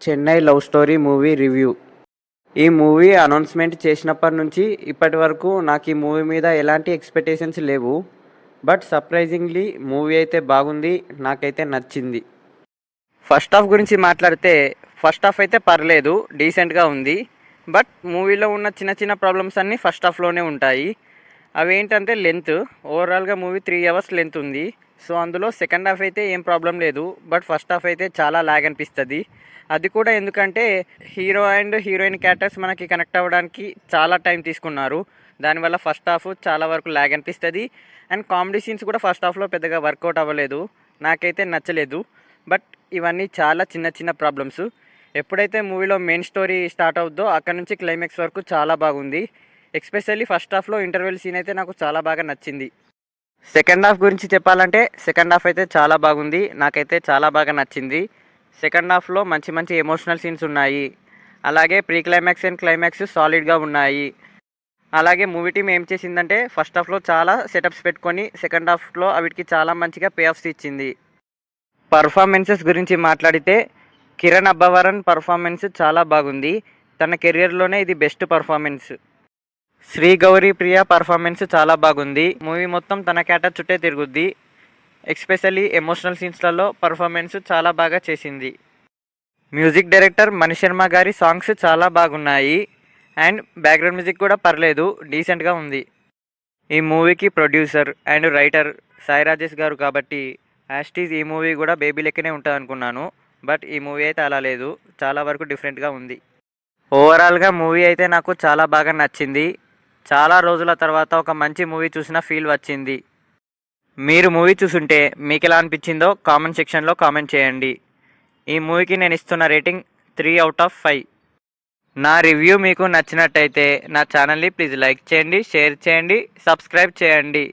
Chennai love story movie review. ఈ movie announcement చేసినప్పటి నుంచి ఇప్పటి వరకు నాకు ఈ మూవీ మీద ఎలాంటి ఎక్స్పెక్టేషన్స్ లేవు. బట్ సర్ప్రైజింగ్లీ మూవీ అయితే బాగుంది, నాకైతే నచ్చింది. ఫస్ట్ హాఫ్ గురించి మాట్లాడితే ఫస్ట్ హాఫ్ అయితే పర్లేదు, డీసెంట్గా ఉంది. బట్ మూవీలో ఉన్న చిన్న చిన్న ప్రాబ్లమ్స్ అన్నీ ఫస్ట్ హాఫ్లోనే ఉంటాయి. అవి ఏంటంటే లెంత్. ఓవరాల్గా మూవీ 3 hours లెంత్ ఉంది. సో అందులో సెకండ్ హాఫ్ అయితే ఏం ప్రాబ్లం లేదు. బట్ ఫస్ట్ హాఫ్ అయితే చాలా లాగ్ అనిపిస్తుంది. అది కూడా ఎందుకంటే హీరో అండ్ హీరోయిన్ క్యారెక్టర్స్ మనకి కనెక్ట్ అవ్వడానికి చాలా టైం తీసుకున్నారు. దానివల్ల ఫస్ట్ హాఫ్ చాలా వరకు లాగ్ అనిపిస్తుంది. అండ్ కామెడీ సీన్స్ కూడా ఫస్ట్ హాఫ్లో పెద్దగా వర్కౌట్ అవ్వలేదు, నాకైతే నచ్చలేదు. బట్ ఇవన్నీ చాలా చిన్న చిన్న ప్రాబ్లమ్స్. ఎప్పుడైతే మూవీలో మెయిన్ స్టోరీ స్టార్ట్ అవుద్దో అక్కడ నుంచి క్లైమాక్స్ వరకు చాలా బాగుంది. ఎస్పెషల్లీ ఫస్ట్ హాఫ్లో ఇంటర్వెల్ సీన్ అయితే నాకు చాలా బాగా నచ్చింది. సెకండ్ హాఫ్ గురించి చెప్పాలంటే సెకండ్ హాఫ్ అయితే చాలా బాగుంది, నాకైతే చాలా బాగా నచ్చింది. సెకండ్ హాఫ్లో మంచి మంచి ఎమోషనల్ సీన్స్ ఉన్నాయి. అలాగే ప్రీ క్లైమాక్స్ అండ్ క్లైమాక్స్ సాలిడ్గా ఉన్నాయి. అలాగే మూవీ టీమ్ ఏం చేసిందంటే ఫస్ట్ హాఫ్లో చాలా సెటప్స్ పెట్టుకొని సెకండ్ హాఫ్లో అవిటికి చాలా మంచిగా పే ఆఫ్స్ ఇచ్చింది. పర్ఫార్మెన్సెస్ గురించి మాట్లాడితే కిరణ్ అబ్బవరన్ పర్ఫార్మెన్స్ చాలా బాగుంది. తన కెరియర్లోనే ఇది బెస్ట్ పర్ఫార్మెన్స్. శ్రీ గౌరీ ప్రియ పర్ఫార్మెన్స్ చాలా బాగుంది. మూవీ మొత్తం తన క్యారెక్టర్ చుట్టే తిరుగుద్ది. ఎస్పెషల్లీ ఎమోషనల్ సీన్స్లలో పర్ఫార్మెన్స్ చాలా బాగా చేసింది. మ్యూజిక్ డైరెక్టర్ మణిశర్మ గారి సాంగ్స్ చాలా బాగున్నాయి. అండ్ బ్యాక్గ్రౌండ్ మ్యూజిక్ కూడా పర్లేదు, డీసెంట్గా ఉంది. ఈ మూవీకి producer and writer Sai Rajesh గారు కాబట్టి యాస్టీజ్ ఈ మూవీ కూడా బేబీ లెక్కనే ఉంటుంది అనుకున్నాను. బట్ ఈ మూవీ అయితే అలా లేదు, చాలా వరకు డిఫరెంట్గా ఉంది. ఓవరాల్గా మూవీ అయితే నాకు చాలా బాగా నచ్చింది. చాలా రోజుల తర్వాత ఒక మంచి మూవీ చూసిన ఫీల్ వచ్చింది. మీరు మూవీ చూసుంటే మీకు ఎలా అనిపించిందో కామెంట్ సెక్షన్లో కామెంట్ చేయండి. ఈ మూవీకి నేను ఇస్తున్న రేటింగ్ 3 out of 5. నా రివ్యూ మీకు నచ్చినట్టయితే నా ఛానల్ని ప్లీజ్ లైక్ చేయండి, షేర్ చేయండి, సబ్స్క్రైబ్ చేయండి.